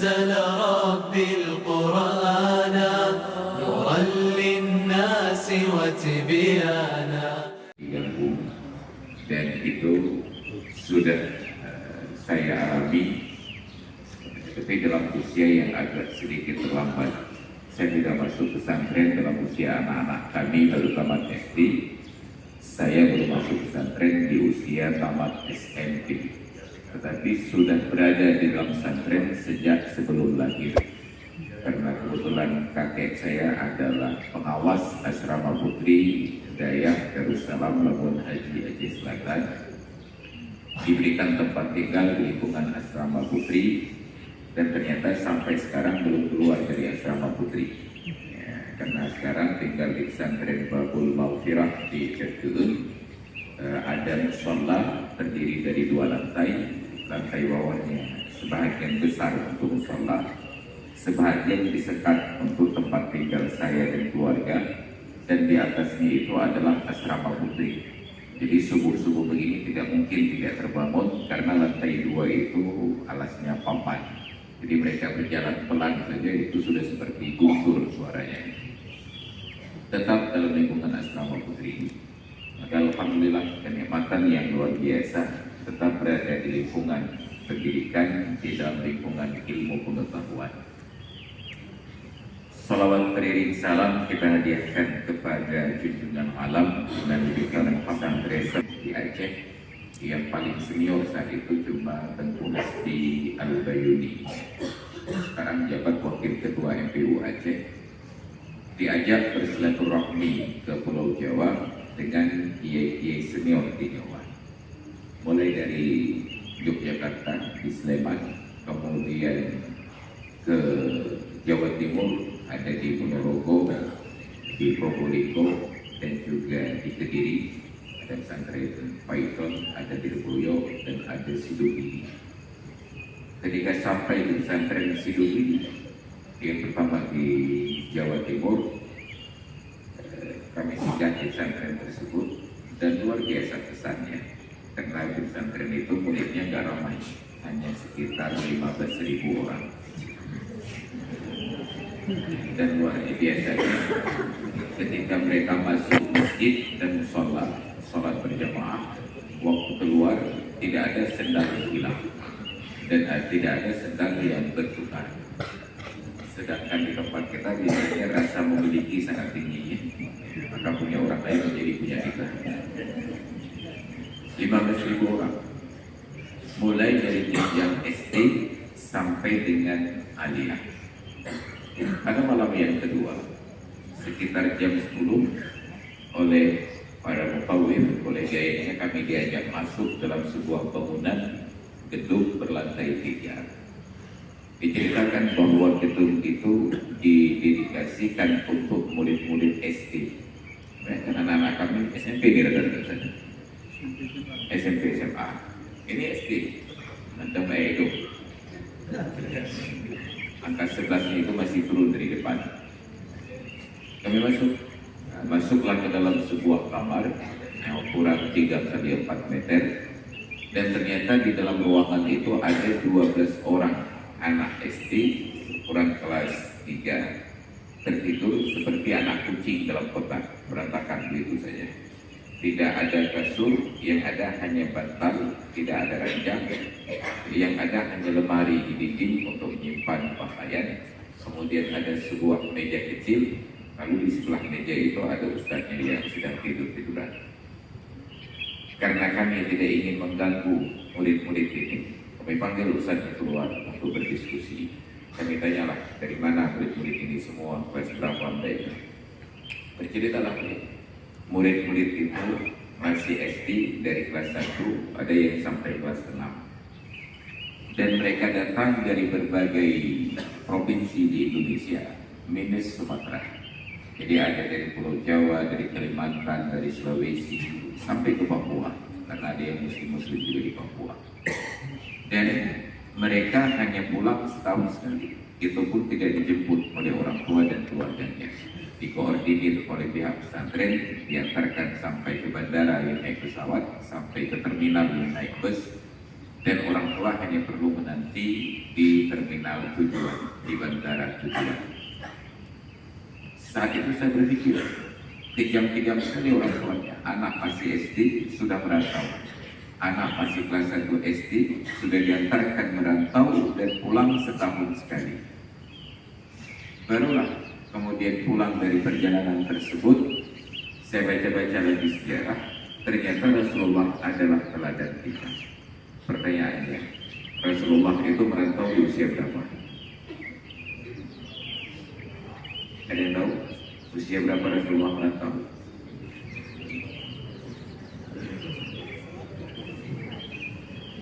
أنزل ربي القرآن نورا للناس وتبيانا. Dan itu sudah saya alami, tapi dalam usia yang agak sedikit terlambat. Saya tidak masuk pesantren dalam usia anak-anak kami baru tamat SD. Saya baru masuk pesantren di usia tamat SMP. Tetapi sudah berada di dalam pesantren sejak sebelum lahir. Karena kebetulan kakek saya adalah pengawas asrama putri Dayak Darussalam Labuan Haji Aceh Selatan. Diberikan tempat tinggal di lingkungan asrama putri, dan ternyata sampai sekarang belum keluar dari asrama putri. Ya, karena sekarang tinggal di pesantren Babul Maghfirah di Cekeun. Ada musola terdiri dari 2 lantai. Lantai bawahnya sebahagian besar untuk musola, sebahagian disekat untuk tempat tinggal saya dan keluarga, dan di atasnya itu adalah asrama putri. Jadi subuh-subuh begini tidak mungkin tidak terbangun karena lantai 2 itu alasnya papan. Jadi mereka berjalan pelan saja itu sudah seperti gugur suaranya. Tetap dalam lingkungan asrama putri. Maka alhamdulillah kenikmatan yang luar biasa tetap berada di lingkungan pendidikan, di dalam lingkungan ilmu pengetahuan. Salawat beriring salam kita hadiahkan kepada junjungan alam Nabi Karim Hasan Reza di Aceh, yang paling senior saat itu cuma Tengku Nasdi Al-Bayuni, sekarang jabat wakil ketua MPU Aceh. Diajak bersilaturahmi ke Pulau Jawa dengan kiai-kiai senior di Jawa, mulai dari Yogyakarta, di Sleman, kemudian ke Jawa Timur, ada di Ponorogo, di Probolinggo, dan juga di Kediri, ada pesantren Python, ada di Leboyo, dan ada Siduri. Ketika sampai di pesantren Siduri, yang pertama di Jawa Timur, kami singgah di pesantren tersebut, dan luar biasa kesannya. Karena di pesantren itu muridnya nggak ramai, hanya sekitar 15.000 orang. Dan luar biasanya ketika mereka masuk masjid dan sholat berjamaah, waktu keluar tidak ada sendal yang hilang dan tidak ada sendal yang bertukar. Sedangkan di tempat kita biasanya rasa memiliki sangat tinggi, maka punya orang lain menjadi punya kita. 15.000 orang, mulai dari jenjang SD sampai dengan aliyah. Pada malam yang kedua, sekitar jam 10, oleh para mukawif, oleh gayanya kami diajak masuk dalam sebuah bangunan gedung berlantai 3. Diceritakan bahwa gedung itu didedikasikan untuk murid-murid SD. Karena anak-anak kami SMP kira-kira saja. SMP SMA. Ini SD. Nanti itu. Angka 11-nya itu masih turun dari depan. Kami masuklah ke dalam sebuah kamar yang ukuran 3x4 meter, dan ternyata di dalam ruangan itu ada 12 orang anak SD ukuran kelas 3 tertidur seperti anak kucing dalam kotak, berantakan begitu saja. Tidak ada kasur, yang ada hanya bantal, tidak ada ranjang, yang ada hanya lemari di dinding untuk menyimpan pakaian. Kemudian ada sebuah meja kecil, lalu di sebelah meja itu ada ustaznya yang sedang tidur-tiduran. Karena kami tidak ingin mengganggu murid-murid ini, kami panggil ustaznya keluar untuk berdiskusi. Kami tanyalah dari mana murid-murid ini semua, kelas berapa mereka. Berceritalah murid-murid itu masih SD dari kelas 1, ada yang sampai kelas 6. Dan mereka datang dari berbagai provinsi di Indonesia, minus Sumatera. Jadi ada dari Pulau Jawa, dari Kalimantan, dari Sulawesi, sampai ke Papua, karena ada yang muslim-muslim juga di Papua. Dan mereka hanya pulang setahun sekali, itu pun tidak dijemput oleh orang tua dan keluarganya. Dikoordinir oleh pihak pesantren, diantarkan sampai ke bandara yang naik pesawat, sampai ke terminal yang naik bus, dan orang tua hanya perlu menanti di terminal tujuan, di bandara tujuan. Saat itu saya berpikir, kejam-kejam sekali orang tuanya. Anak masih SD sudah merantau, anak masih kelas 1 SD sudah diantarkan merantau dan pulang setahun sekali. Barulah kemudian pulang dari perjalanan tersebut, saya baca-baca lagi sejarah, ternyata Rasulullah adalah teladan kita. Pertanyaannya, Rasulullah itu merantau di usia berapa? Ada yang tahu usia berapa Rasulullah merantau?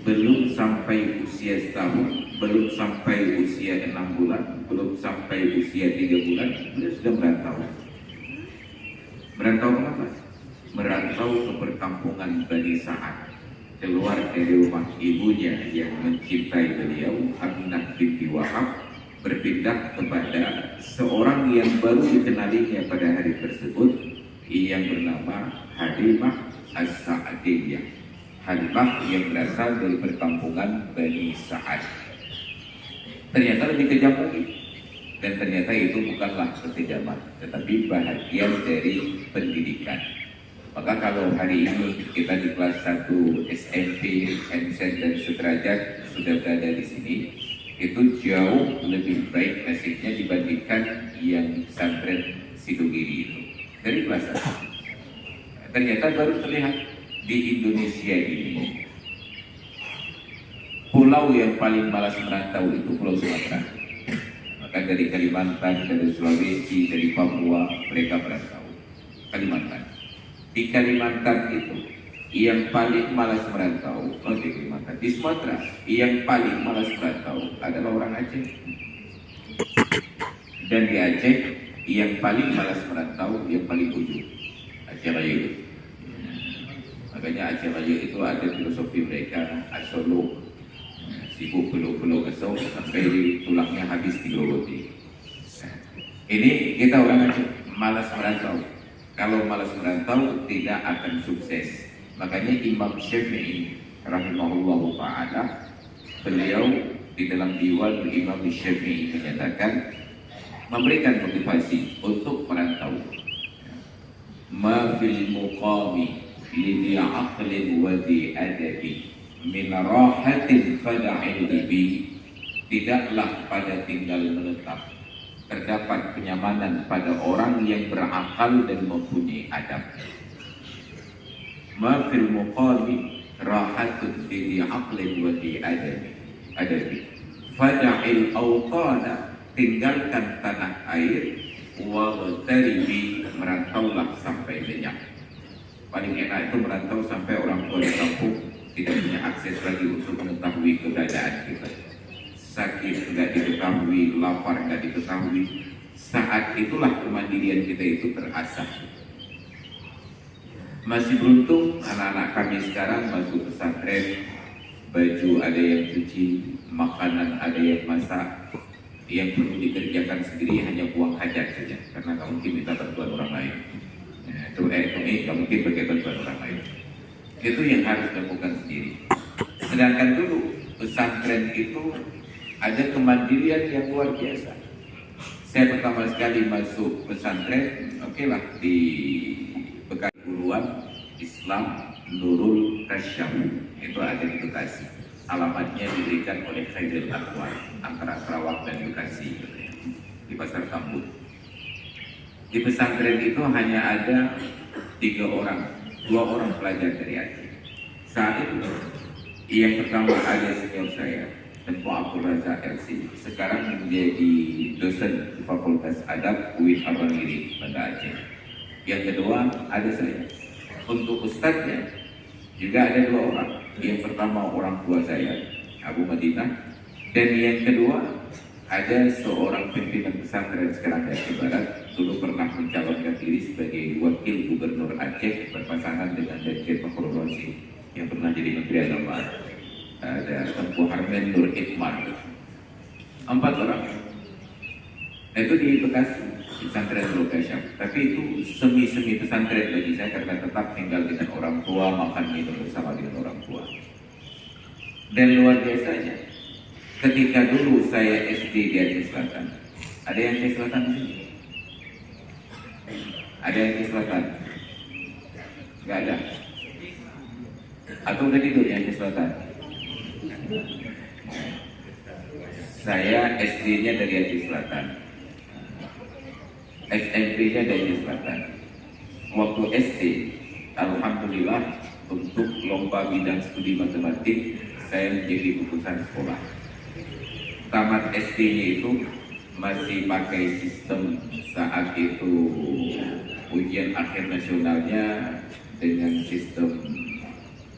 Belum sampai usia setahun, belum sampai usia 6 bulan, belum sampai usia 3 bulan, beliau sudah merantau. Merantau kenapa? Merantau ke perkampungan Bani Sa'ad, keluar dari rumah ibunya yang mencintai beliau, Aminah binti Wahab, berpindah kepada seorang yang baru dikenalinya pada hari tersebut, yang bernama Halimah As-Sa'diyah. Halimah yang berasal dari perkampungan Bani Sa'ad. Ternyata lebih kejam lagi, dan ternyata itu bukanlah kekejaman, tetapi bahagian dari pendidikan. Maka kalau hari ini kita di kelas 1 SMP, MSen dan sederajat sudah berada di sini, itu jauh lebih baik nasibnya dibandingkan yang pesantren Sidogiri itu. Dari kelas 1. Ternyata baru terlihat di Indonesia ini, pulau yang paling malas merantau itu Pulau Sumatera. Maka dari Kalimantan, dari Sulawesi, dari Papua, mereka merantau. Kalimantan. Di Kalimantan itu yang paling malas merantau, di Kalimantan, di Sumatera yang paling malas merantau adalah orang Aceh. Dan di Aceh yang paling malas merantau, yang paling ujung, Aceh Raya. Makanya Aceh Raya itu ada filosofi mereka, Asolo, sibuk pulau-pulau kesau sampai tulangnya habis digerogoti. Ini kita orang Aceh malas merantau. Kalau malas merantau tidak akan sukses. Makanya Imam Syafi'i rahimahullahu ta'ala, beliau di dalam diwan Imam Syafi'i menyatakan, memberikan motivasi untuk merantau. Ma fil muqami li aqlin wa di adabi min rahatin fada'il bi. Tidaklah pada tinggal menetap terdapat kenyamanan pada orang yang berakal dan mempunyai adab. Ma fil muqami rahatun di aqlin wa di adabi. Fada'il awtana, tinggalkan tanah air, wa taribi, merantaulah sampai lenyap. Paling enak itu merantau sampai orang tua di kampung tidak punya akses lagi untuk mengetahui keberadaan kita. Sakit tidak diketahui, lapar tidak diketahui. Saat itulah kemandirian kita itu terasah. Masih beruntung anak-anak kami sekarang masuk pesantren, baju ada yang cuci, makanan ada yang masak, yang perlu dikerjakan sendiri hanya buang hajat saja, karena nggak mungkin minta bantuan orang lain. Nggak mungkin pakai bantuan orang lain. Itu yang harus dilakukan sendiri. Sedangkan dulu pesantren itu ada kemandirian yang luar biasa. Saya pertama sekali masuk pesantren, lah di Bekasi, Guruan Islam Nurul Kasyaf, itu ada di Bekasi. Alamatnya diberikan oleh Khairul Anwar, antara Sarawak dan Bekasi, di Pasar Tambun. Di pesantren itu hanya ada 3 orang, 2 orang pelajar dari Aceh. Saat itu yang pertama ada senior saya, Tenpo Abdul Razak LC, sekarang menjadi dosen di Fakultas Adab UIN Abangiri, Banda Aceh. Yang kedua ada saya. Untuk ustadznya juga ada 2 orang. Yang pertama orang tua saya, Abu Madinah, dan yang kedua ada seorang pimpinan pesantren sekarang di Aceh Barat, dulu pernah mencalonkan diri sebagai wakil gubernur Aceh berpasangan dengan Dirjen Makhluk yang pernah jadi Menteri Agama. Ada Tengku Harmen Nur Ikmar, 4 orang. Itu di Bekasi, pesantren Nurul Kasyaf. Tapi itu semi-semi pesantren bagi saya, karena tetap tinggal dengan orang tua, makan minum bersama dengan orang tua. Dan luar biasanya, ketika dulu saya SD di Aceh Selatan, ada yang Aceh Selatan di sini? Ada yang Aceh Selatan? Nggak ada. Atau udah tidur yang Aceh Selatan? Saya SD-nya dari Aceh Selatan, SMP-nya dari Aceh Selatan. Waktu SD, alhamdulillah untuk lomba bidang studi matematik saya menjadi lulusan sekolah. Tamat SD-nya itu masih pakai sistem saat itu ujian akhir nasionalnya dengan sistem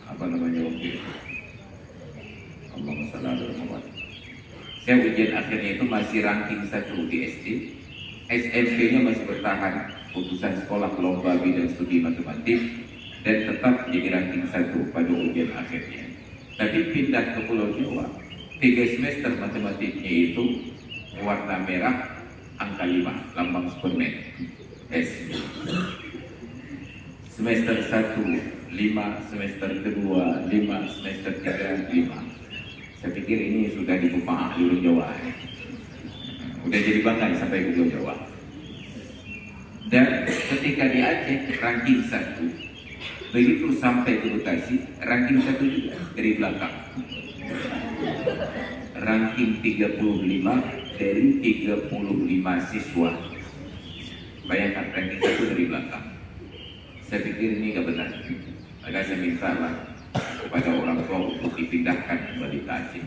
apa namanya waktu itu? Allahumma shalli ala Muhammad. Saya ujian akhirnya itu masih ranking 1 di SD. SMP-nya masih bertahan putusan sekolah lomba bidang studi matematik dan tetap jadi ranking 1 pada ujian akhirnya. Tapi pindah ke Pulau Jawa, 3 semester matematiknya itu warna merah, angka 5, lambang Superman, S. Semester 1, 5, semester kedua, 5, semester 3, 5. Saya pikir ini sudah dibuka di Pulau Jawa. Udah jadi bangga sampai ke Pulau Jawa. Dan ketika di Aceh, ranking 1. Begitu sampai ke Bekasi, ranking 1 juga dari belakang. Ranking 35 dari 35 siswa. Bayangkan ranking 1 dari belakang. Saya pikir ini nggak benar. Maka saya minta lah kepada orang tua untuk dipindahkan kembali ke Aceh.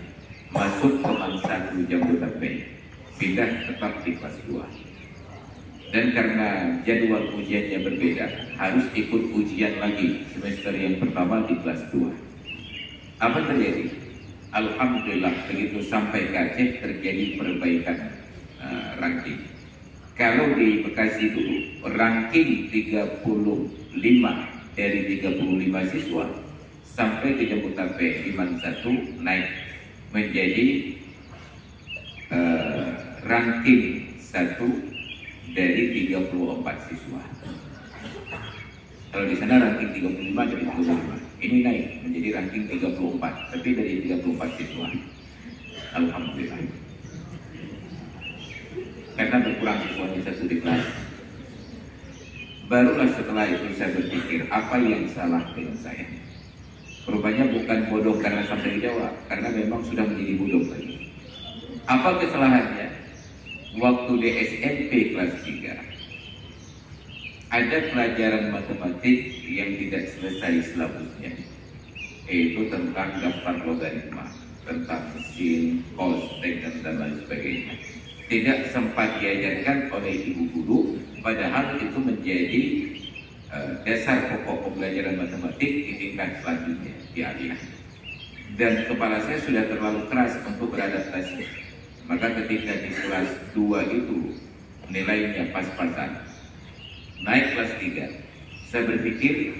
Masuk ke Mangsa Jabodetabek, pindah tetap di kelas 2. Dan karena jadwal ujiannya berbeda, harus ikut ujian lagi semester yang pertama di kelas 2. Apa terjadi? Alhamdulillah begitu sampai ke Aceh terjadi perbaikan ranking. Kalau di Bekasi dulu ranking 35 dari 35 siswa sampai ke Jabodetabek di Mangsa 1 naik menjadi ranking 1 dari 34 siswa. Kalau di sana ranking 35 dari 35, ini naik menjadi ranking 34, tapi dari 34 siswa. Alhamdulillah. Karena berkurang siswanya 1 di kelas. Barulah setelah itu saya berpikir, apa yang salah dengan saya? Rupanya bukan bodoh karena sampai di Jawa, karena memang sudah menjadi bodoh lagi. Apa kesalahannya? Waktu di SMP kelas 3, ada pelajaran matematik yang tidak selesai silabusnya, yaitu tentang daftar logaritma, tentang sin, cos, tan, dan lain sebagainya. Tidak sempat diajarkan oleh ibu guru, padahal itu menjadi dasar pokok pembelajaran matematik di tingkat selanjutnya di aliyah. Dan kepala saya sudah terlalu keras untuk beradaptasi. Maka ketika di kelas 2 itu nilainya pas-pasan, naik kelas 3, saya berpikir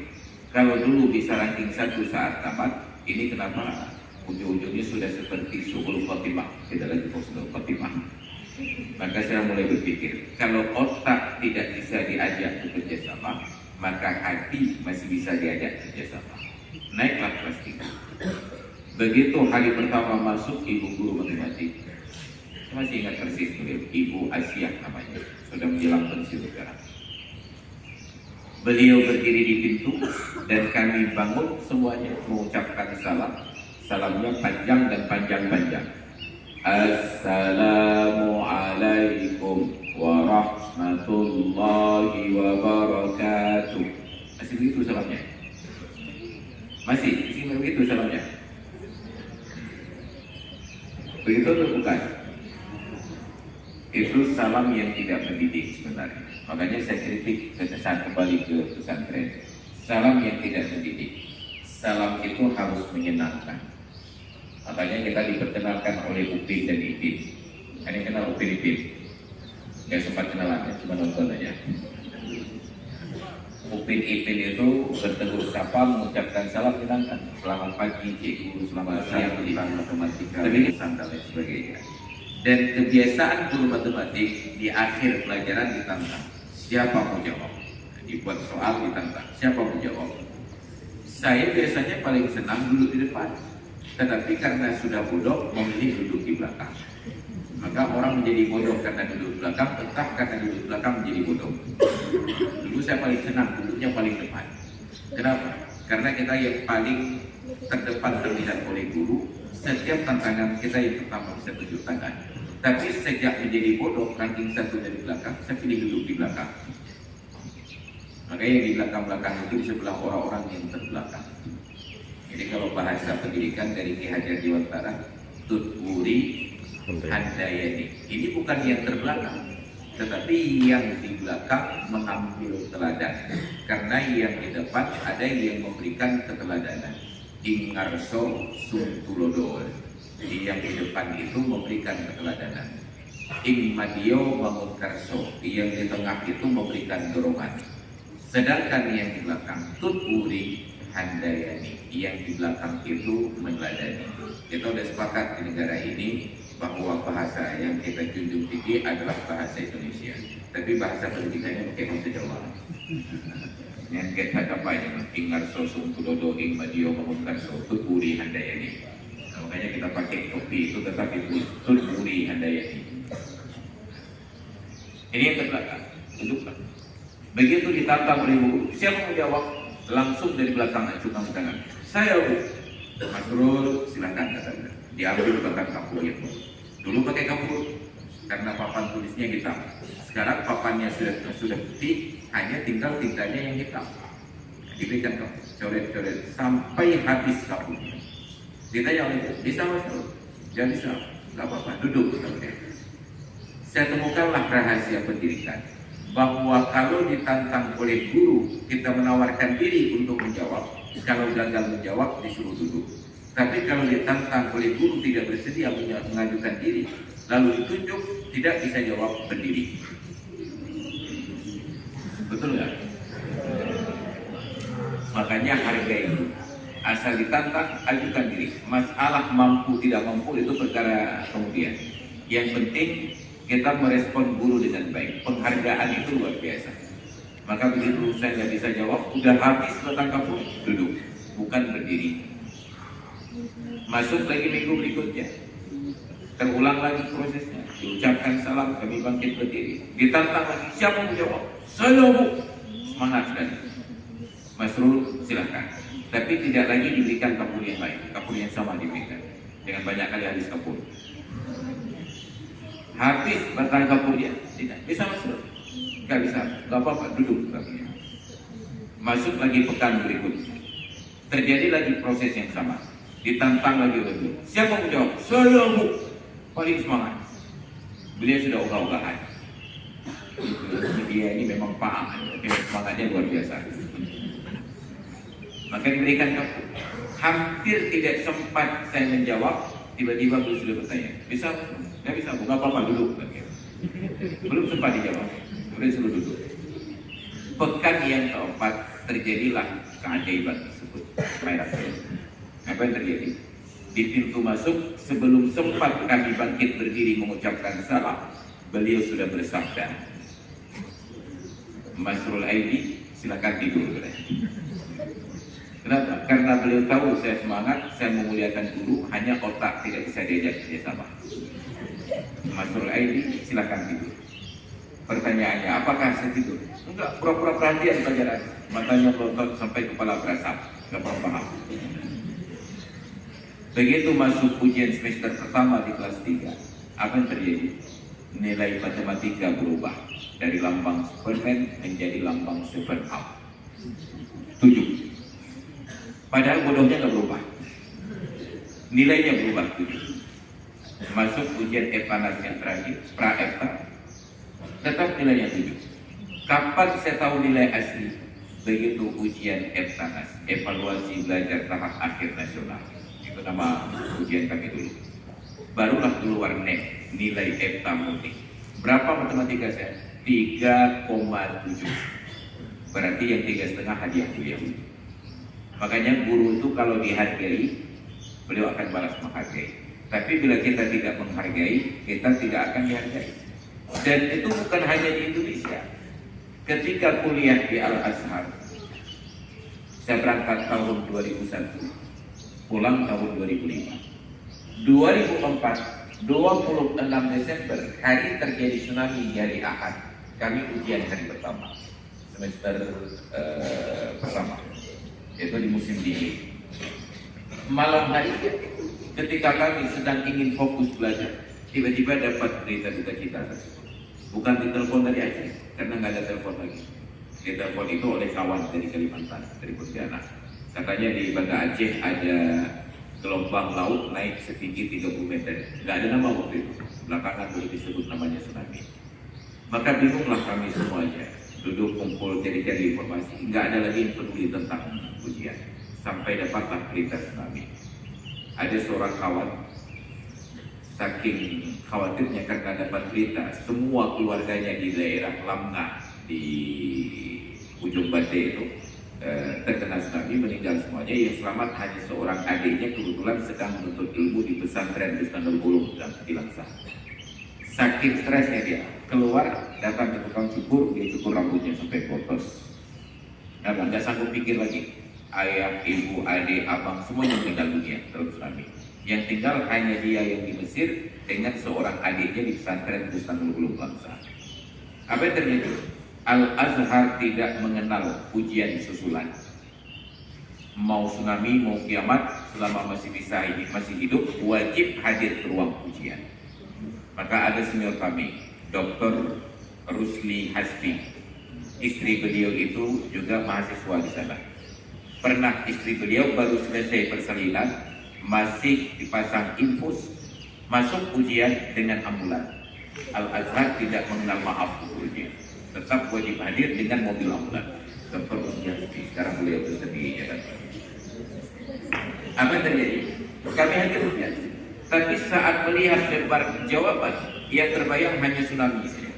kalau dulu bisa ranking 1 saat tamat, ini kenapa ujung-ujungnya sudah seperti Suhul Khotimah, tidak lagi Husnul Khotimah. Maka saya mulai berpikir, kalau otak tidak bisa diajak bekerja sama, maka hati masih bisa diajak kerja sama. Naiklah kelas 3. Begitu hari pertama masuk, ibu guru matematik, saya masih ingat persis beliau, Ibu Asia namanya, sudah menjelang pensiun sekarang. Beliau berdiri di pintu dan kami bangun semuanya mengucapkan salam. Salamnya panjang dan panjang-panjang. Assalamualaikum warahmatullahi wabarakatuh. Masih begitu salamnya? Masih begitu salamnya? Begitu atau bukan? Itu salam yang tidak mendidik sebenarnya. Makanya saya kritik saat kembali ke pesantren. Salam yang tidak mendidik. Salam itu harus menyenangkan. Makanya kita diperkenalkan oleh Upin dan Ipin. Ini kenal Upin Ipin? Gak sempat kenalan ya, cuma nonton aja. Upin Ipin itu bertegur sapa, mengucapkan salam menyenangkan. Selamat pagi cikgu, selamat siang tentang matematika, dan lain sebagainya. Dan kebiasaan guru matematik di akhir pelajaran ditantang. Siapa mau jawab? Dibuat soal ditantang. Siapa mau jawab? Saya biasanya paling senang duduk di depan. tetapi karena sudah bodoh memilih duduk di belakang. Maka orang menjadi bodoh karena duduk di belakang, tetap karena duduk di belakang menjadi bodoh. Dulu saya paling senang duduknya paling depan. Kenapa? Karena kita yang paling terdepan terlihat oleh guru. Setiap tantangan kita yang pertama bisa tunjuk tangan. Tapi sejak menjadi bodoh, ranking 1 dari belakang, saya pilih duduk di belakang. Maka yang di belakang-belakang itu di sebelah orang-orang yang terbelakang. Jadi kalau bahasa pendidikan dari Ki Hajar Dewantara, tutwuri handayani. Ini bukan yang terbelakang, tetapi yang di belakang mengambil teladan. Karena yang di depan ada yang memberikan keteladanan. Ingarso suntulodol. Jadi yang di depan itu memberikan keteladanan. Ing madio mangunkarso. Yang di tengah itu memberikan dorongan. Sedangkan yang di belakang tutwuri handayani. Yang di belakang itu meneladani. Kita sudah sepakat di negara ini bahwa bahasa yang kita junjung tinggi adalah bahasa Indonesia. Tapi bahasa pendidikannya pakai bahasa Jawa. Yang kita dapat ingarso sungtulodo ing madio mangunkarso tutwuri handayani. Nah, makanya kita pakai topi itu tetap itu tutwuri handayani. Ini yang terbelakang. Duduklah. Begitu ditantang oleh guru, siapa menjawab? Langsung dari belakang ajukan tangan. Saya Bu. Masrul, silakan katakan. Diambil bahkan kapur itu. Dulu pakai kapur karena papan tulisnya hitam. Sekarang papannya sudah putih, hanya tinggal tintanya yang hitam. Diberikan kapur, coret-coret sampai habis kapurnya. Ditanya oleh bisa Masrul? Jangan bisa, nggak apa-apa, duduk. Saya temukanlah rahasia pendidikan. Bahwa kalau ditantang oleh guru, kita menawarkan diri untuk menjawab. Kalau gagal menjawab, disuruh duduk. Tapi kalau ditantang oleh guru tidak bersedia mengajukan diri, lalu ditunjuk, tidak bisa jawab berdiri. Betul nggak? Makanya hargai itu. Asal ditantang, ajukan diri. Masalah mampu tidak mampu itu perkara kemudian. Yang penting kita merespon guru dengan baik. Penghargaan itu luar biasa. Maka begitu saya nggak bisa jawab, udah habis batang kapur, duduk, bukan berdiri. Masuk lagi minggu berikutnya, terulang lagi prosesnya, diucapkan salam, kami bangkit berdiri, ditantang lagi, siapa mau jawab? Saya Bu. Semangat sekali. Masrul silahkan. Tapi tidak lagi diberikan kapur yang lain, kapur yang sama diberikan. Jangan banyak kali habis kapur. Habis batang kapurnya, tidak bisa masuk, nggak bisa, nggak apa-apa, duduk lagi. Masuk lagi pekan berikutnya, terjadi lagi proses yang sama, ditantang lagi oleh guru. Siapa mau jawab? Saya Bu. Paling semangat. Beliau sudah ogah-ogahan. Dia ini memang paham, semangatnya luar biasa. Maka diberikan kapur. Hampir tidak sempat saya menjawab, tiba-tiba beliau sudah bertanya, bisa? Nggak bisa, nggak apa-apa, duduk. Belum sempat dijawab, kemudian suruh duduk. Pekan yang keempat terjadilah keajaiban tersebut. Apa yang terjadi? Di pintu masuk, sebelum sempat kami bangkit berdiri mengucapkan salam, beliau sudah bersabda, Masrul Aidi, silakan tidur. Kenapa? Karena beliau tahu saya semangat, saya memuliakan guru, hanya otak tidak bisa diajak kerjasama. Masrul Aidi, silakan tidur. Pertanyaannya, apakah saya tidur? Enggak, pura-pura perhatian pelajaran. Matanya melotot sampai kepala berasap, nggak paham. Begitu masuk ujian semester pertama di kelas 3, apa yang terjadi? Nilai matematika berubah dari lambang Superman menjadi lambang Superman 7. Padahal bodohnya nggak berubah, nilainya berubah 7. Masuk ujian EPANAS yang terakhir, pra-EPTA, tetap nilainya 7. Kapan saya tahu nilai asli? Begitu ujian EPTANAS, evaluasi belajar tahap akhir nasional. Itu nama ujian kami dulu. Barulah keluar NEP, nilai EPTA murni. Berapa matematika saya? 3,7. Berarti yang 3,5 hadiah beliau. Makanya guru itu kalau dihargai, beliau akan balas menghargai. Tapi bila kita tidak menghargai, kita tidak akan dihargai. Dan itu bukan hanya di Indonesia. Ketika kuliah di Al-Azhar, saya berangkat tahun 2001. pulang tahun 2005. 2004, 26 Desember, hari terjadi tsunami di hari Ahad. Kami ujian hari pertama, semester pertama, yaitu di musim dingin. Malam hari ketika kami sedang ingin fokus belajar, tiba-tiba dapat berita duka cita tersebut. Bukan ditelepon dari Aceh, karena nggak ada telepon lagi. Ditelepon itu oleh kawan dari Kalimantan, dari Pontianak. Katanya di Banda Aceh ada gelombang laut naik setinggi 30 meter. Nggak ada nama waktu itu. Belakangan baru disebut namanya tsunami. Maka bingunglah kami semuanya. Duduk kumpul cari-cari informasi. Nggak ada lagi yang peduli tentang ujian. Sampai dapatlah berita tsunami. Ada seorang kawan, saking khawatirnya karena dapat berita, semua keluarganya di daerah Lamna di ujung Bate itu terkena tsunami, meninggal semuanya. Yang selamat hanya seorang adiknya, kebetulan sedang menuntut ilmu di pesantren Bustanul Ulum di Langsa. Saking stresnya dia keluar, datang ke tukang cukur, dia cukur rambutnya sampai potos. Nggak sanggup pikir lagi. Ayah, ibu, adik, abang, semuanya meninggal dunia dalam tsunami. Yang tinggal hanya dia yang di Mesir dengan seorang adiknya di pesantren Bustanul Ulum Langsa. Apa yang terjadi? Al-Azhar tidak mengenal ujian susulan. Mau tsunami, mau kiamat, selama masih bisa masih hidup, wajib hadir ke ruang ujian. Maka ada senior kami, Dr. Rusli Hasbi. Istri beliau itu juga mahasiswa di sana. Pernah istri beliau baru selesai persalinan, masih dipasang infus, masuk ujian dengan ambulan. Al-Azhar tidak mengenal maaf untuk ujian. Tetap wajib hadir dengan mobil ambulan. Dr. Rusli Hasbi, sekarang beliau bersedih. Apa yang terjadi? Kami hadir ujian. Tapi saat melihat lembar jawaban, yang terbayang hanya tsunami saja.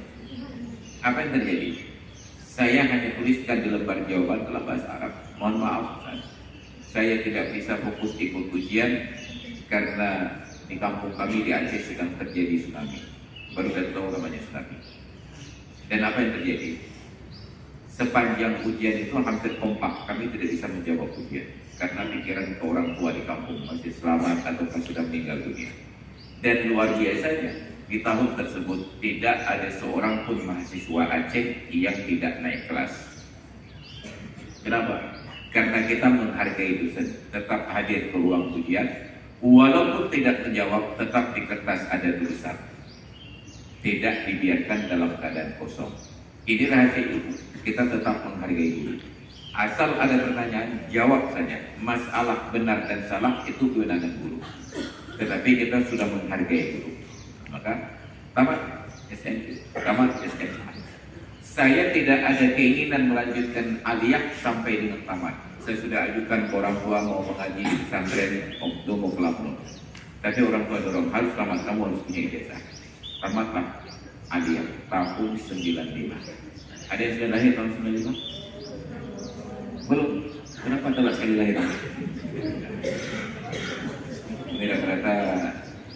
Apa yang terjadi? Saya hanya tuliskan di lembar jawaban dalam bahasa Arab. Mohon maaf, saya tidak bisa fokus ikut ujian karena di kampung kami di Aceh sedang terjadi tsunami. Baru saya tahu namanya tsunami. Dan apa yang terjadi? Sepanjang ujian itu hampir kompak, kami tidak bisa menjawab ujian karena pikiran orang tua di kampung masih selamat atau sudah meninggal dunia. Dan luar biasanya, di tahun tersebut tidak ada seorang pun mahasiswa Aceh yang tidak naik kelas. Kenapa? Karena kita menghargai dosen, tetap hadir ke ruang ujian, walaupun tidak menjawab, tetap di kertas ada tulisan. Tidak dibiarkan dalam keadaan kosong. Ini rahasia ilmu, kita tetap menghargai dulu. Asal ada pertanyaan, jawab saja. Masalah benar dan salah itu kewenangan guru. Tetapi kita sudah menghargai guru. Maka tamat SMP, tamat SMA. Saya tidak ada keinginan melanjutkan aliyah sampai dengan tamat. Saya sudah ajukan ke orang tua mau mengaji di pesantren untuk mau ke Lampung. Tapi orang tua dorong, harus tamat, kamu harus punya ijazah. Tamatlah aliyah tahun 95. Ada yang sudah lahir tahun 95? Belum. Kenapa telat sekali lahir? Ini rata-rata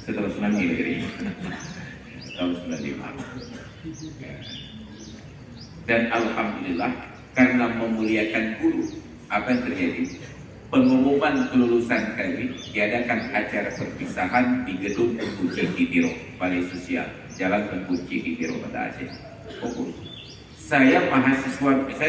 setelah tsunami negeri tahun 95. Dan alhamdulillah karena memuliakan guru, apa yang terjadi? Pengumuman kelulusan kami diadakan acara perpisahan di gedung Tengkuci di Biro, Balai Sosial, Jalan Tengkuci di Biro, Banda Aceh. Saya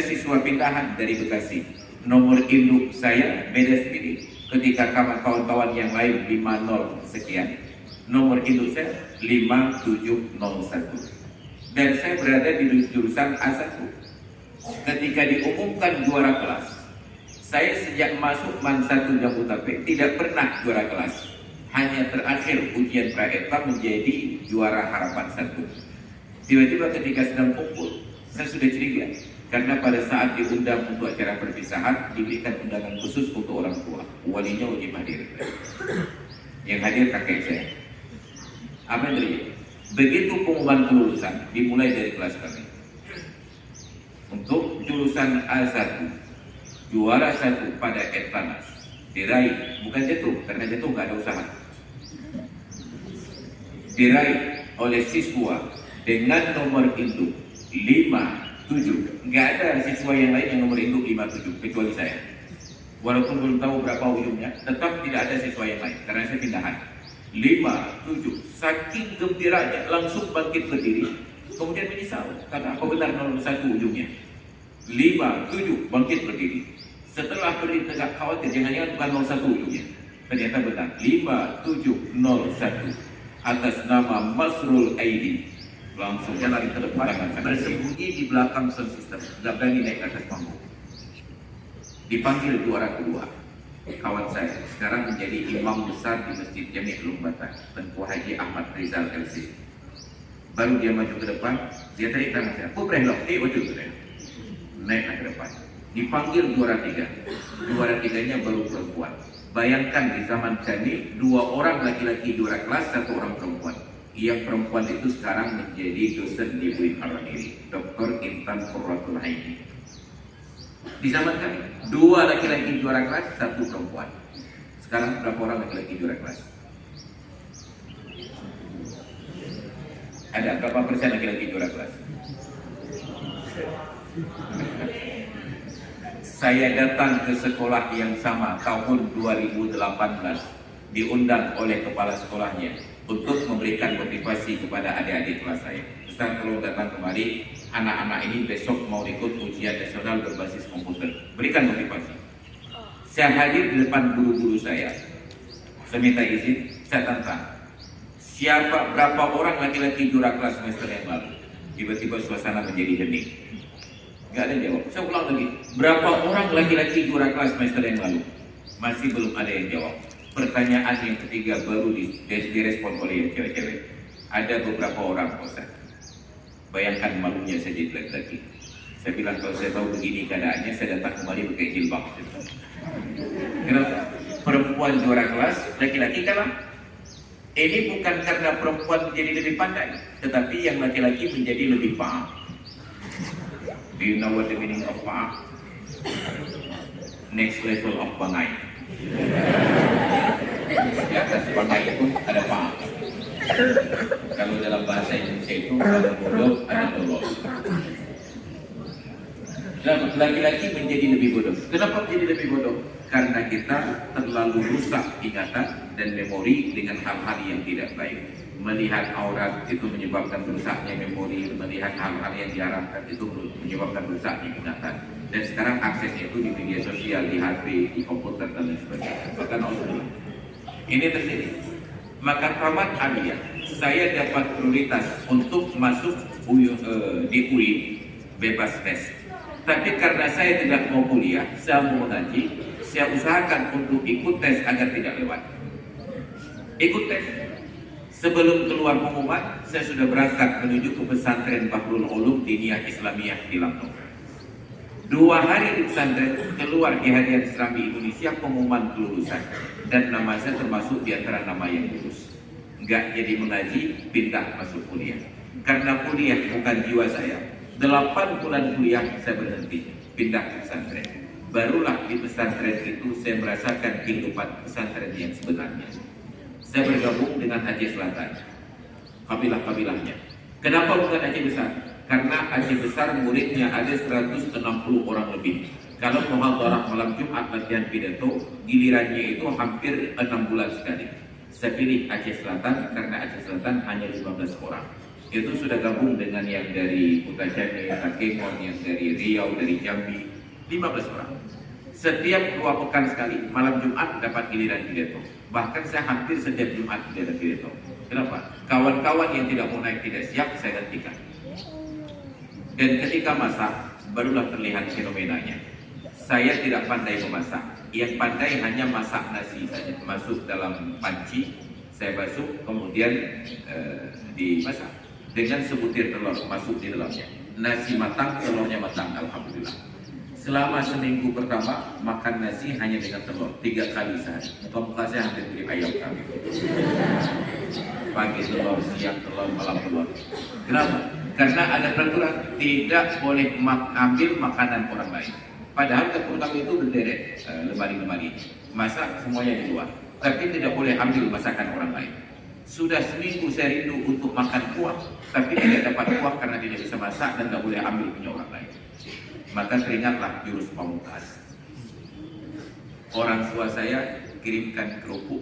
siswa pindahan dari Bekasi. Nomor induk saya beda sendiri. Ketika kawan-kawan yang lain 50 sekian, nomor induk saya 5701. Dan saya berada di jurusan A1. Ketika diumumkan juara kelas, saya sejak masuk MAN 1 Jabodetabek tidak pernah juara kelas. Hanya terakhir ujian pra-ETA menjadi juara harapan 1. Tiba-tiba ketika sedang kumpul, saya sudah curiga. Karena pada saat diundang untuk acara perpisahan, diberikan undangan khusus untuk orang tua. Walinya wajib hadir. Yang hadir kakek saya. Apa yang terjadi? Begitu pengumuman kelulusan, dimulai dari kelas kami. Untuk jurusan A1, juara 1 pada Etpanas, diraih, bukan jatuh, karena jatuh nggak ada usaha. Diraih oleh siswa dengan nomor induk 57. Nggak ada siswa yang lain yang nomor induk 57 kecuali saya. Walaupun belum tahu berapa ujungnya, tetap tidak ada siswa yang lain karena saya pindahan. 5, 7, saking gembiranya langsung bangkit berdiri, kemudian menyesal karena apa benar 01 ujungnya. 5, 7, bangkit berdiri. Setelah berdiri tegak khawatir jangan-jangan bukan 01 ujungnya. Ternyata benar 5, 7, 01 atas nama Masrul Aidi. Langsung dia lari ke depan, bersembunyi di belakang sound system, nggak berani naik ke atas panggung. Dipanggil juara kedua, kawan saya sekarang menjadi imam besar di Masjid Jami' Lumbatan, Tengku Haji Ahmad Rizal LC. Baru dia maju ke depan, dia tarik tangan saya, "Pupreh, wajib ke naik ke depan." Dipanggil juara tiga, juara tiganya baru perempuan. Bayangkan di zaman kami 2 orang laki-laki juara kelas, 1 orang perempuan. Yang perempuan itu sekarang menjadi dosen di UIN Al-Rahiri, Dr. Intan Qurratul Aini. Di zaman kami 2 laki-laki juara kelas, 1 perempuan. Sekarang berapa orang laki-laki juara kelas? Ada berapa persen laki-laki juara kelas? Saya datang ke sekolah yang sama tahun 2018, diundang oleh kepala sekolahnya untuk memberikan motivasi kepada adik-adik kelas saya. Ustaz, tolong datang kembali, anak-anak ini besok mau ikut ujian nasional berbasis komputer. Berikan motivasi. Saya hadir di depan guru-guru saya. Saya minta izin, saya tantang. Berapa orang laki-laki juara kelas semester yang lalu? Tiba-tiba suasana menjadi hening. Gak ada yang jawab. Saya ulang lagi. Berapa orang laki-laki juara kelas semester yang lalu? Masih belum ada yang jawab. Pertanyaan yang ketiga baru direspon oleh cewek-cewek. Ada beberapa orang, Ustaz. Bayangkan malunya saya jadi laki-laki. Saya bilang kalau saya tahu begini keadaannya, saya datang kembali pakai jilbab. Kenapa? Perempuan juara kelas, laki-laki kalah. Ini bukan karena perempuan menjadi lebih pandai, tetapi yang laki-laki menjadi lebih paham. Do you know what the meaning of paham? Next level of bangai. Di atas bangai itu ada paham. Kalau dalam bahasa Indonesia itu ada bodoh, ada lolos. Laki-laki menjadi lebih bodoh. Kenapa menjadi lebih bodoh? Karena kita terlalu rusak ingatan dan memori dengan hal-hal yang tidak baik. Melihat aurat itu menyebabkan rusaknya memori, melihat hal-hal yang diharamkan itu menyebabkan rusaknya ingatan. Dan sekarang aksesnya itu di media sosial, di HP, di komputer dan lain sebagainya. Bahkan online. Ini terjadi. Maka tamat aliyah, saya dapat prioritas untuk masuk di UIN bebas tes. Tapi karena saya tidak mau kuliah, saya mau mengaji, saya usahakan untuk ikut tes agar tidak lewat. Ikut tes. Sebelum keluar pengumuman, saya sudah berangkat menuju ke pesantren Bahrul Ulum Diniyah Islamiyah di Lampung. 2 hari di pesantren, keluar di Hadiah Serambi Indonesia pengumuman kelulusan. Dan nama saya termasuk di antara nama yang lulus. Enggak jadi mengaji, pindah masuk kuliah. Karena kuliah bukan jiwa saya. 8 bulan kuliah saya berhenti, pindah ke pesantren. Barulah di pesantren itu saya merasakan kehidupan pesantren yang sebenarnya. Saya bergabung dengan Aceh Selatan, kabilah-kabilahnya. Kenapa bukan Aceh Besar? Karena Aceh Besar muridnya ada 160 orang lebih. Kalau muhadharah malam Jumat latihan pidato, gilirannya itu hampir 6 bulan sekali. Saya pilih Aceh Selatan karena Aceh Selatan hanya 15 orang. Itu sudah gabung dengan yang dari Kutashane, Takemon, yang dari Riau, dari Jambi, 15 orang. Setiap 2 pekan sekali, malam Jumat dapat giliran pidato. Bahkan saya hampir setiap Jumat giliran pidato. Kenapa? Kawan-kawan yang tidak mau naik tidak siap, saya gantikan. Dan ketika masak, barulah terlihat fenomenanya. Saya tidak pandai memasak. Yang pandai hanya masak nasi saja. Masuk dalam panci, saya basuh, kemudian dimasak. Dengan sebutir telur masuk di dalamnya. Nasi matang, telurnya matang, alhamdulillah. Selama seminggu pertama, makan nasi hanya dengan telur, 3 kali sehari. Muka saya hampir beli ayam kami. Pagi telur, siang telur, malam telur. Kenapa? Karena ada peraturan tidak boleh ambil makanan orang lain. Padahal dapur kami itu berderet lemari-lemari, masak semuanya di luar. Tapi tidak boleh ambil masakan orang lain. Sudah seminggu saya rindu untuk makan kuah, tapi tidak dapat kuah karena tidak bisa masak dan tidak boleh ambil punya orang lain. Maka teringatlah jurus pamungkas. orang tua saya kirimkan kerupuk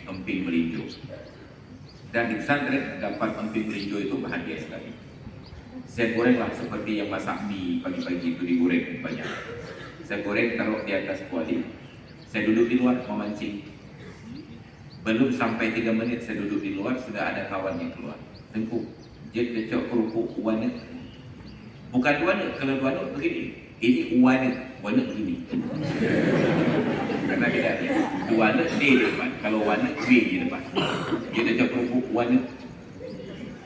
emping melinjo. Dan di pesantren dapat emping melinjo itu bahagia sekali. Saya gorenglah seperti yang masak mie pagi-pagi itu digoreng banyak. Saya goreng taruh di atas kuali. Saya duduk di luar memancing. Belum sampai 3 menit saya duduk di luar, sudah ada kawan yang keluar. Tengku, dia kecok kerupuk wanet. Bukan wanet, kalau wanet begini. Ini wanet begini. Karena dia ada wanet D di depan, kalau wanet B di depan. Dia kecok kerupuk wanet.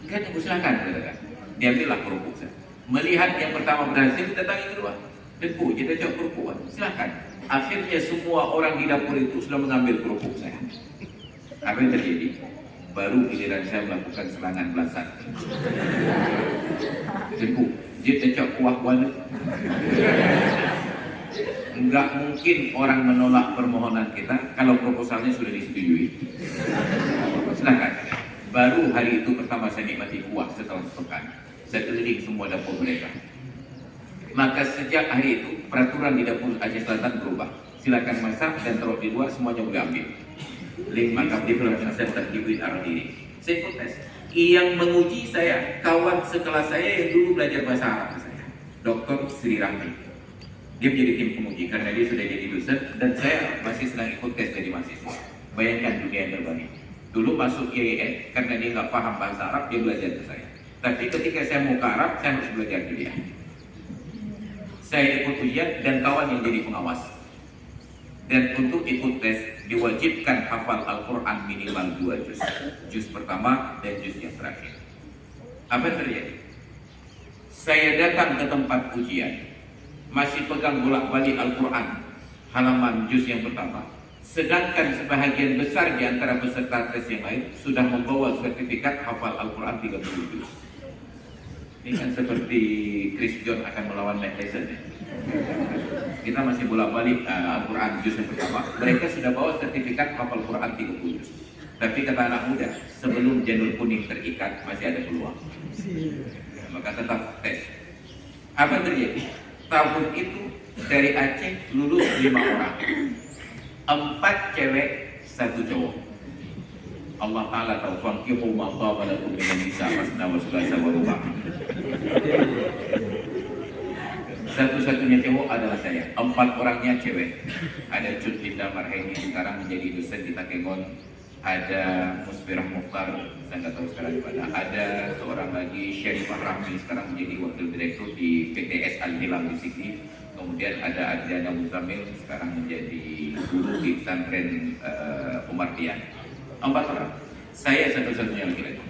Kan aku silakan, katakan. Dia ambillah kerupuk saya. Melihat yang pertama berhasil, datang yang kedua. Tengku, dia kecok kerupuk wanet. Silakan. Akhirnya semua orang di dapur itu sudah mengambil kerupuk saya. Apa yang terjadi? Baru giliran saya melakukan serangan belasan. Tengku, dia kecok kuah wanet. Enggak mungkin orang menolak permohonan kita kalau proposalnya sudah disetujui. Silakan. Baru hari itu pertama saya nikmati kuah setelah sepekan. Saya keliling semua dapur mereka. Maka sejak hari itu peraturan di dapur Aceh Selatan berubah. Silakan masak dan taruh di luar, semuanya boleh ambil. Link Makeup Development Center di Win Ardiri. Saya protes. Yang menguji saya kawan sekelas saya yang dulu belajar bahasa Arab ke saya, Dr. Sri Rahmi. Dia menjadi tim penguji karena dia sudah jadi dosen dan saya masih sedang ikut tes jadi mahasiswa. Bayangkan dunia yang terbalik. Dulu masuk IAIN karena dia nggak paham bahasa Arab, dia belajar ke saya. Tapi ketika saya mau ke Arab, saya harus belajar ke dia. Saya ikut ujian dan kawan yang jadi pengawas. Dan untuk ikut tes diwajibkan hafal Al-Quran minimal 2 juz. Juz pertama dan juz yang terakhir. Apa yang terjadi? Saya datang ke tempat ujian, masih pegang bolak-balik Al-Quran halaman juz yang pertama. Sedangkan sebahagian besar di antara peserta tes yang lain sudah membawa sertifikat hafal Al-Quran 30 juz. Ini kan seperti Chris John akan melawan Mike Tyson. Kita masih bolak-balik Al-Quran juz yang pertama. Mereka sudah bawa sertifikat hafal Quran 30 juz. Tapi kata anak muda, sebelum janur kuning terikat masih ada peluang. Maka tetap tes. Apa yang terjadi? Tahun itu dari Aceh lulus 5 orang, 4 cewek, 1 cowok. Allah Ta'ala tahu fankihu ma taba lakum minan nisa masna wa thulatha wa ruba'. Satu-satunya cowok adalah saya. 4 orangnya cewek. Ada Cut Linda Marheni sekarang menjadi dosen di Takengon. Ada Musbirah Mukhtar, saya nggak tahu sekarang di mana. Ada seorang lagi Syarifah Rahmi sekarang menjadi wakil direktur di PTS Al Hilal di Sydney. Kemudian ada Adriana Muzamil sekarang menjadi guru di pesantren Umar Dian. 4 orang. Saya satu-satunya laki-laki.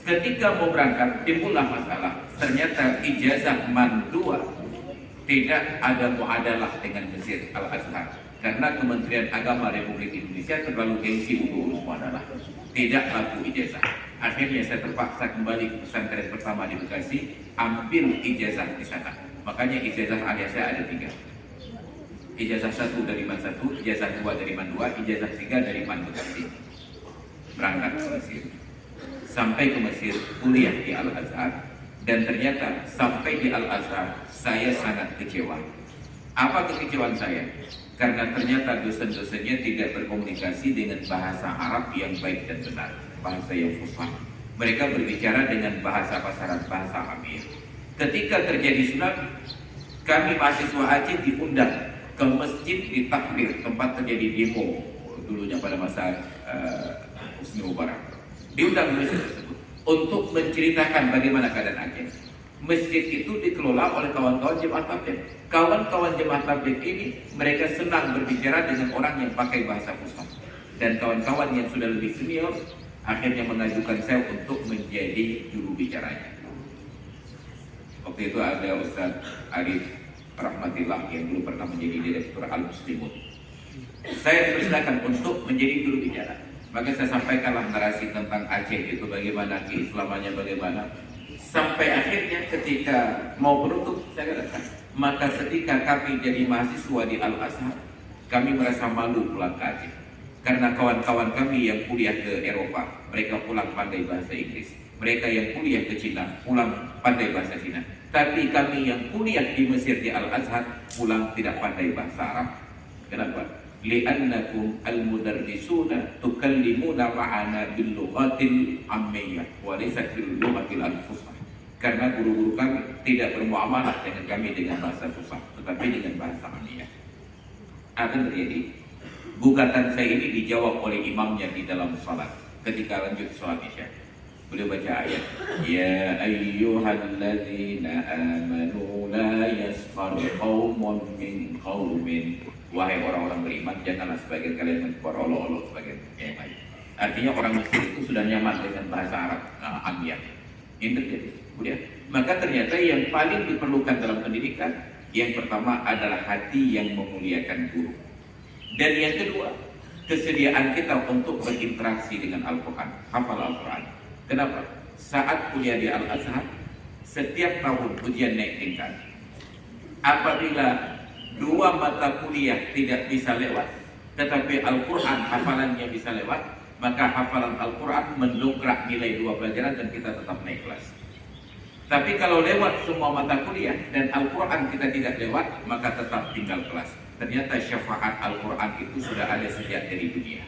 Ketika mau berangkat timbullah masalah. Ternyata ijazah MAN 2 tidak ada muadalah dengan Mesir Al-Azhar. Karena Kementerian Agama Republik Indonesia terlalu gengsi untuk urus muadalah. Tidak laku ijazah. Akhirnya saya terpaksa kembali ke pesantren pertama di Bekasi, ambil ijazah di sana. Makanya ijazah alias saya ada 3. Ijazah 1 dari MAN 1, ijazah 2 dari MAN 2, ijazah 3 dari MAN Bekasi. Berangkat ke Mesir. Sampai ke Mesir, kuliah di Al-Azhar. Dan ternyata sampai di Al-Azhar, saya sangat kecewa. Apa kekecewaan saya? Karena ternyata dosen-dosennya tidak berkomunikasi dengan bahasa Arab yang baik dan benar, bahasa yang fusha. Mereka berbicara dengan bahasa pasaran, bahasa Amir. Ketika terjadi tsunami, kami mahasiswa Aceh diundang ke masjid di Takbir, tempat terjadi demo dulunya pada masa Husni Mubarak. Diundang di masjid tersebut untuk menceritakan bagaimana keadaan Aceh. Masjid itu dikelola oleh kawan-kawan jemaah tabligh. Kawan-kawan jemaah tabligh ini mereka senang berbicara dengan orang yang pakai bahasa fusha. Dan kawan-kawan yang sudah lebih senior akhirnya mengajukan saya untuk menjadi juru bicaranya. Waktu itu ada Ustaz Arif Rahmatillah yang dulu pernah menjadi direktur Al-Muslimun. Saya dipersilakan untuk menjadi juru bicara. Maka saya sampaikanlah narasi tentang Aceh itu bagaimana, keislamannya bagaimana. Sampai akhirnya ketika mau penutup saya katakan, maka ketika kami jadi mahasiswa di Al-Azhar, kami merasa malu pulang ke Aceh. Karena kawan-kawan kami yang kuliah ke Eropa, mereka pulang pandai bahasa Inggris. Mereka yang kuliah ke Cina, pulang pandai bahasa Cina. Tapi kami yang kuliah di Mesir di Al-Azhar, pulang tidak pandai bahasa Arab. Kenapa? li'annakum al-mudarrisuna tukallimuna ma'ana bil lughatil ammiyah wa laysa bil lughatil al-fusah. Karena guru-guru kami tidak bermuamalah dengan kami dengan bahasa fusah, tetapi dengan bahasa ammiyah. Apa yang terjadi? Gugatan saya ini dijawab oleh imamnya di dalam salat ketika lanjut salat Isya. Beliau baca ayat, ya ayyuhalladzina amanu la yaskhar qaumun min qaumin. Wahai orang-orang beriman, janganlah sebagian kalian berolok-olok sebagian yang lain. Artinya orang Mesir itu sudah nyaman dengan bahasa Arab ammiyah. Ini terjadi. Kemudian, maka ternyata yang paling diperlukan dalam pendidikan, yang pertama adalah hati yang memuliakan guru. Dan yang kedua, kesediaan kita untuk berinteraksi dengan Al-Quran, hafal Al-Quran. Kenapa? Saat kuliah di Al-Azhar, setiap tahun ujian naik tingkat. Apabila 2 mata kuliah tidak bisa lewat, tetapi Al-Quran hafalannya bisa lewat, maka hafalan Al-Quran mendongkrak nilai 2 pelajaran dan kita tetap naik kelas. Tapi kalau lewat semua mata kuliah dan Al-Quran kita tidak lewat, maka tetap tinggal kelas. Ternyata syafaat Al-Quran itu sudah ada sejak dari dunia.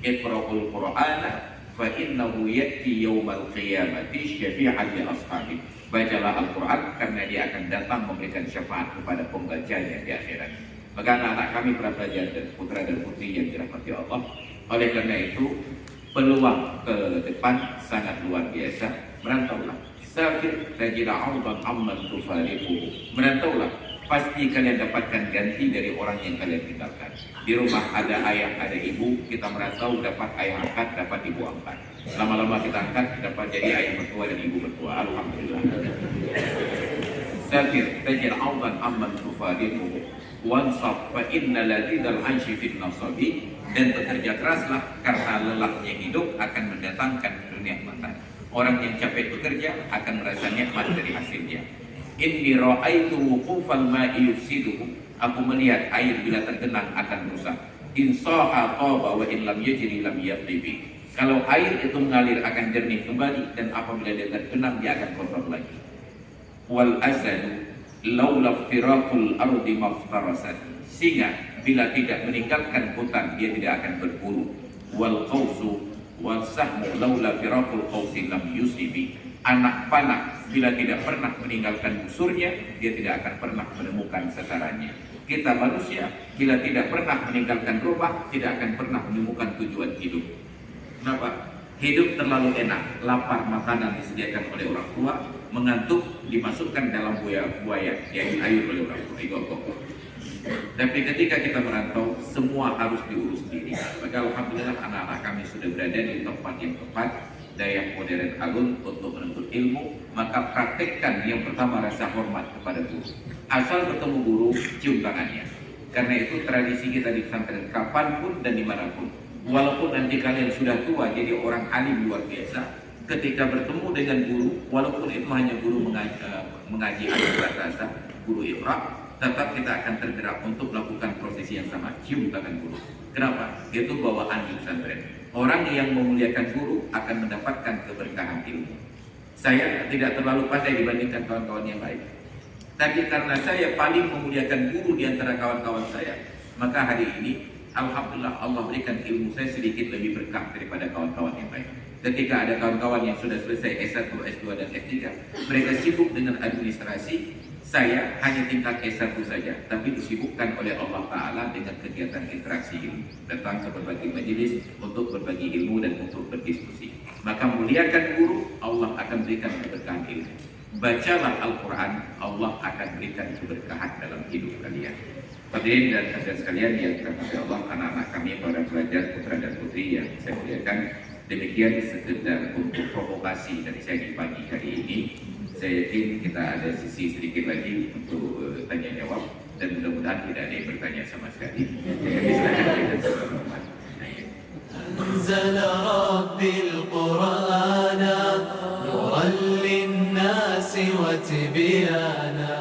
Iqra'ul Qur'ana fa innahu ya'ti yawmal qiyamati syafi'an li ashabi. Bacalah Al-Quran karena dia akan datang memberikan syafaat kepada pembacanya di akhirat. Maka anak-anak kami para pelajar dan putra dan putri yang dirahmati Allah, oleh karena itu peluang ke depan sangat luar biasa. Merantaulah, safir tajida 'awdan amman tufariquhu. Merantaulah, pasti kalian dapatkan ganti dari orang yang kalian tinggalkan. Di rumah ada ayah, ada ibu, kita merantau dapat ayah angkat, dapat ibu angkat. Lama-lama kita angkat, dapat jadi ayah mertua dan ibu mertua. Alhamdulillah. Safir tajid 'awdan amman tufariquhu wansab fa inna ladidal 'aishi fin nasabi. Dan bekerja keraslah karena lelahnya hidup akan mendatangkan kenikmatan. Orang yang capek bekerja akan merasa nikmat dari hasilnya. Inni ra'aitu wuqufal ma'i yufsiduhu. Aku melihat air bila tergenang akan rusak. In saha taba wa in lam yajri lam yaqlibi. Kalau air itu mengalir akan jernih kembali, dan apabila dia tergenang dia akan kotor lagi. Wal asadu laula iftiraqul ardi maftarasat. Singa bila tidak meninggalkan hutan dia tidak akan berburu. Wal qausu wal sahmu laula firaqul qausi lam yusibi. Anak panah bila tidak pernah meninggalkan busurnya, dia tidak akan pernah menemukan sasarannya. Kita manusia bila tidak pernah meninggalkan rumah, tidak akan pernah menemukan tujuan hidup. Kenapa? Hidup terlalu enak, lapar makanan disediakan oleh orang tua, mengantuk dimasukkan dalam buaya, diambil air oleh orang tua. Tapi ketika kita merantau, semua harus diurus sendiri. Maka alhamdulillah anak-anak kami sudah berada di tempat yang tepat, daya modern alun untuk menuntut ilmu. Maka praktekkan yang pertama rasa hormat kepada guru. Asal bertemu guru, cium tangannya. Karena itu tradisi kita di pesantren kapanpun dan dimanapun. Walaupun nanti kalian sudah tua jadi orang alim luar biasa, ketika bertemu dengan guru, walaupun itu hanya guru mengaji ayat bahasa, guru iqra, tetap kita akan tergerak untuk melakukan prosesi yang sama, cium tangan guru. Kenapa? Itu bawaan di pesantren. Orang yang memuliakan guru akan mendapatkan keberkahan ilmu. Saya tidak terlalu pandai dibandingkan kawan-kawan yang lain, tapi karena saya paling memuliakan guru di antara kawan-kawan saya, maka hari ini alhamdulillah Allah berikan ilmu saya sedikit lebih berkah daripada kawan-kawan yang lain. Ketika ada kawan-kawan yang sudah selesai S1, S2 dan S3, mereka sibuk dengan administrasi. Saya hanya tingkat S1 saja, tapi disibukkan oleh Allah Ta'ala dengan kegiatan interaksi ilmu. Datang ke berbagai majelis untuk berbagi ilmu dan untuk berdiskusi. Maka muliakan guru, Allah akan berikan keberkahan ilmu. Bacalah Al-Quran, Allah akan berikan keberkahan dalam hidup kalian. Hadirin dan hadirat sekalian yang dirahmati Allah, anak-anak kami, para pelajar, putra dan putri yang saya muliakan, demikian sekedar untuk provokasi dari saya di pagi hari ini. Saya yakin kita ada sisi sedikit lagi untuk tanya jawab, dan mudah-mudahan tidak ada yang bertanya sama sekali. Jadi silakan kita semua. أنزل ربي القرآن نورا للناس وتبيانا